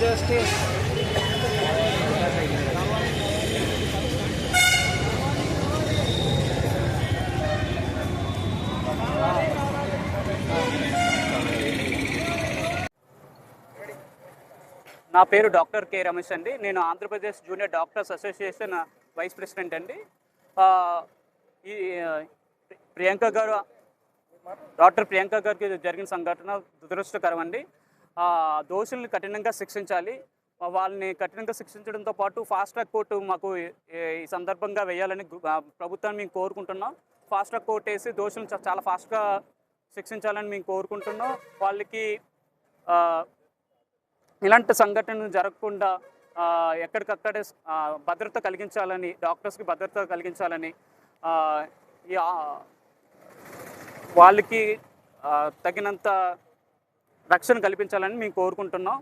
Justice. నా పేరు doctor K Ramesh అండి. నేను Andhra Pradesh junior doctors association vice president అండి. ఈ ప్రియాంక గారు డాక్టర్ ప్రియాంక గారికి జరిగిన సంఘటన దురదృష్టకరం అండి. దోషుల్ని కఠినంగా శిక్షించాలి. వాళ్ళని కఠినంగా శిక్షించడంతో పాటు ఫాస్ట్ ట్రాక్ కోర్టు మాకు ఈ సందర్భంగా వేయాలని ప్రభుత్వాన్ని మేము కోరుకుంటున్నాం. ఫాస్ట్ ట్రాక్ కోర్టు వేసి దోషులను చాలా ఫాస్ట్గా శిక్షించాలని మేము కోరుకుంటున్నాం. వాళ్ళకి ఇలాంటి సంఘటనలు జరగకుండా ఎక్కడికక్కడే భద్రత కలిగించాలని, డాక్టర్స్కి భద్రత కలిగించాలని, వాళ్ళకి తగినంత రక్షణ కల్పించాలని మేము కోరుకుంటున్నాం.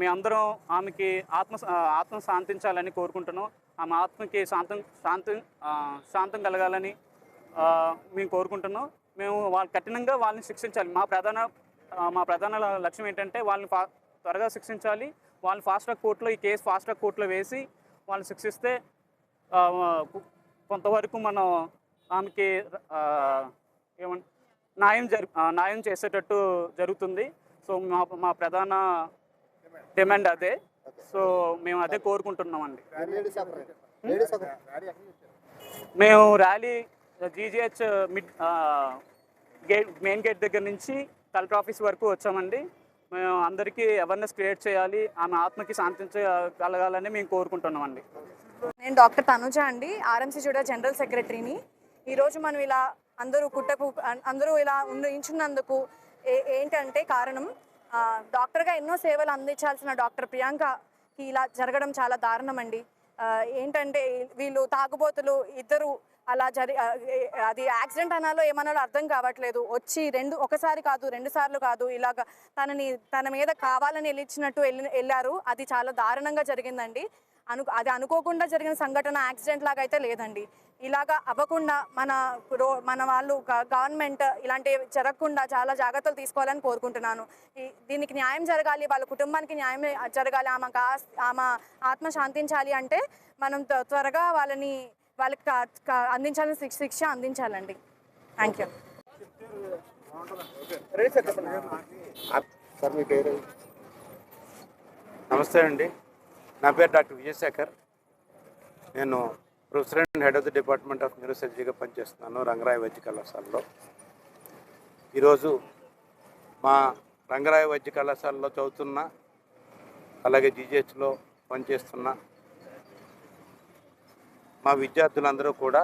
మేమందరం ఆమెకి ఆత్మ శాంతించాలని కోరుకుంటున్నాం. ఆమె ఆత్మకి శాంతం కలగాలని మేము కోరుకుంటున్నాం. మేము కఠినంగా వాళ్ళని శిక్షించాలి. మా ప్రధాన లక్ష్యం ఏంటంటే వాళ్ళని త్వరగా శిక్షించాలి. వాళ్ళని ఫాస్ట్ ట్రాక్ కోర్టులో, ఈ కేసు ఫాస్ట్ ట్రాక్ కోర్టులో వేసి వాళ్ళని శిక్షిస్తే కొంతవరకు మనం ఆమెకి న్యాయం చేసేటట్టు జరుగుతుంది. సో మా ప్రధాన డిమాండ్ అదే. సో మేము అదే కోరుకుంటున్నామండి. మేము ర్యాలీ జీజీహెచ్ మెయిన్ గేట్ దగ్గర నుంచి కలెక్టర్ ఆఫీస్ వరకు వచ్చామండి. మేము అందరికీ అవేర్నెస్ క్రియేట్ చేయాలి, ఆమె ఆత్మకి శాంతించగలగాలని మేము కోరుకుంటున్నామండి. నేను డాక్టర్ తనుజ అండి, ఆర్ఎంసీ జూడా జనరల్ సెక్రటరీని. ఈరోజు మనం ఇలా అందరూ ఇలా ఉంచున్నందుకు ఏంటంటే కారణం, డాక్టర్గా ఎన్నో సేవలు అందించాల్సిన డాక్టర్ ప్రియాంకకి ఇలా జరగడం చాలా దారుణం అండి. ఏంటంటే వీళ్ళు తాగుబోతులు ఇద్దరు అలా అది యాక్సిడెంట్ అనాలో ఏమన్నాలో అర్థం కావట్లేదు. వచ్చి ఒకసారి కాదు, 2 సార్లు కాదు, ఇలాగ తన మీద కావాలని వెళ్ళారు. అది చాలా దారుణంగా జరిగిందండి. అది అనుకోకుండా జరిగిన సంఘటన, యాక్సిడెంట్ లాగా అయితే లేదండి. ఇలాగా అవ్వకుండా మన వాళ్ళు గవర్నమెంట్ ఇలాంటివి జరగకుండా చాలా జాగ్రత్తలు తీసుకోవాలని కోరుకుంటున్నాను. దీనికి న్యాయం జరగాలి, వాళ్ళ కుటుంబానికి న్యాయం జరగాలి, ఆమె ఆత్మ శాంతించాలి అంటే మనం త్వరగా వాళ్ళకి అందించాలని శిక్ష అందించాలండి. Thank you. నమస్తే అండి, నా పేరు డాక్టర్ విజయశేఖర్. నేను professor and head of the department of న్యూరోసర్జరీగా పనిచేస్తున్నాను రంగరాయ వైద్య కళాశాలలో. ఈరోజు మా రంగరాయ వైద్య కళాశాలలో చదువుతున్న, అలాగే జీజీహెచ్లో పనిచేస్తున్న మా విద్యార్థులందరూ కూడా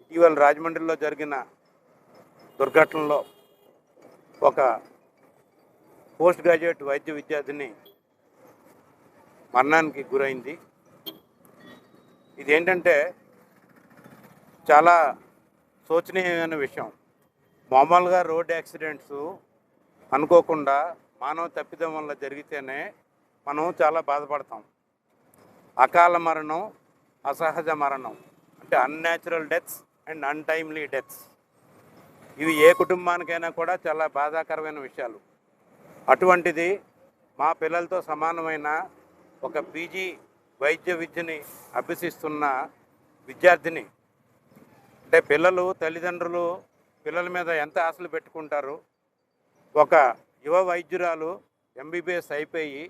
ఇటీవల రాజమండ్రిలో జరిగిన దుర్ఘటనలో ఒక పోస్ట్ గ్రాడ్యుయేట్ వైద్య విద్యార్థిని మరణానికి గురైంది. ఇదేంటంటే చాలా శోచనీయమైన విషయం. మామూలుగా రోడ్ యాక్సిడెంట్స్ అనుకోకుండా మానవ తప్పిదం వల్ల జరిగితేనే మనం చాలా బాధపడతాం. అకాల మరణం, అసహజ మరణం అంటే unnatural deaths and untimely deaths, ఇవి ఏ కుటుంబానికైనా కూడా చాలా బాధాకరమైన విషయాలు. అటువంటిది మా పిల్లలతో సమానమైన ఒక పీజీ వైద్య విద్యని అభ్యసిస్తున్న విద్యార్థిని, అంటే పిల్లలు, తల్లిదండ్రులు పిల్లల మీద ఎంత ఆశలు పెట్టుకుంటారు. ఒక యువ వైద్యురాలు ఎంబీబీఎస్ అయిపోయి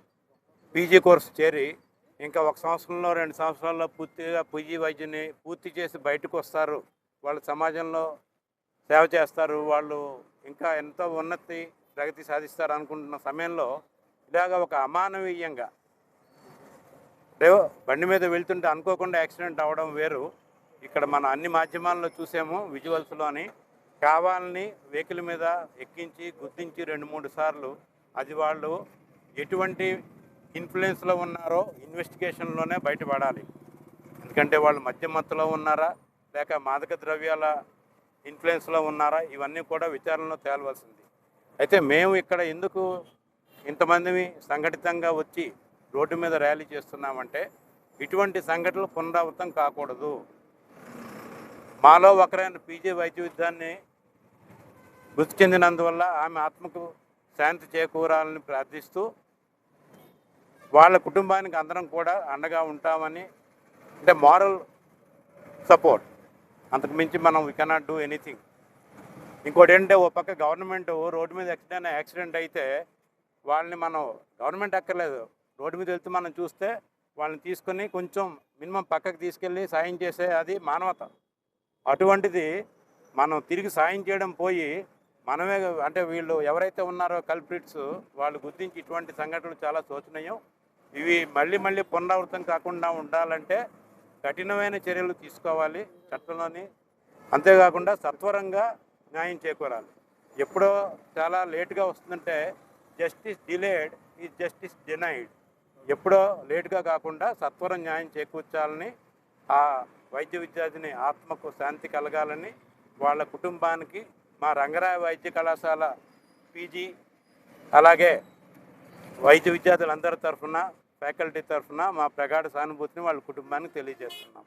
పీజీ కోర్సు చేరి ఇంకా 1 సంవత్సరంలో 2 సంవత్సరాల్లో పూర్తిగా పీజీ వైద్యుని పూర్తి చేసి బయటకు వస్తారు. వాళ్ళు సమాజంలో సేవ చేస్తారు, వాళ్ళు ఇంకా ఎంతో ప్రగతి సాధిస్తారు అనుకుంటున్న సమయంలో ఇలాగా ఒక అమానవీయంగా బండి మీద వెళ్తుంటే అనుకోకుండా యాక్సిడెంట్ అవ్వడం వేరు. ఇక్కడ మనం అన్ని మాధ్యమాల్లో చూసాము, విజువల్స్లోని కావాలని వెహికల్ మీద ఎక్కించి గుర్తించి 2-3 సార్లు, అది వాళ్ళు ఎటువంటి ఇన్ఫ్లుయెన్స్లో ఉన్నారో ఇన్వెస్టిగేషన్లోనే బయటపడాలి. ఎందుకంటే వాళ్ళు మద్యం మత్తులో ఉన్నారా, లేక మాదక ద్రవ్యాల ఇన్ఫ్లుయెన్స్లో ఉన్నారా, ఇవన్నీ కూడా విచారణలో తేలవలసింది. అయితే మేము ఇక్కడ ఎందుకు ఇంతమంది సంఘటితంగా వచ్చి రోడ్డు మీద ర్యాలీ చేస్తున్నామంటే ఇటువంటి సంఘటనలు పునరావృతం కాకూడదు. మాలో ఒకరైన పీజీ వైద్య విద్యాన్ని మృతి చెందినందువల్ల ఆమె ఆత్మకు శాంతి చేకూరాలని ప్రార్థిస్తూ వాళ్ళ కుటుంబానికి అందరం కూడా అండగా ఉంటామని, అంటే మారల్ సపోర్ట్, అంతకు మించి మనం వీ కెనాట్ డూ ఎనీథింగ్. ఇంకోటి ఏంటంటే ఓ పక్క గవర్నమెంట్ రోడ్డు మీద యాక్సిడెంట్ అయితే వాళ్ళని మనం గవర్నమెంట్ అక్కర్లేదు, రోడ్డు మీద వెళ్తూ మనం చూస్తే వాళ్ళని తీసుకొని కొంచెం మినిమం పక్కకు తీసుకెళ్ళి సాయం చేసే అది మానవత. అటువంటిది మనం తిరిగి సాయం చేయడం పోయి మనమే, అంటే వీళ్ళు ఎవరైతే ఉన్నారో కల్ప్రిట్స్, వాళ్ళు గుర్తించి ఇటువంటి సంఘటనలు చాలా శోచనీయం. ఇవి మళ్ళీ పునరావృతం కాకుండా ఉండాలంటే కఠినమైన చర్యలు తీసుకోవాలి చట్టంలోని. అంతేకాకుండా సత్వరంగా న్యాయం చేకూరాలి. ఎప్పుడో చాలా లేటుగా వస్తుందంటే justice delayed is justice denied. ఎప్పుడో లేటుగా కాకుండా సత్వరం న్యాయం చేకూర్చాలని, ఆ వైద్య విద్యార్థిని ఆత్మకు శాంతి కలగాలని, వాళ్ళ కుటుంబానికి మా రంగరాయ వైద్య కళాశాల పీజీ అలాగే వైద్య విద్యార్థులందరి తరఫున, ఫ్యాకల్టీ తరఫున మా ప్రగాఢ సానుభూతిని వాళ్ళ కుటుంబానికి తెలియజేస్తున్నాం.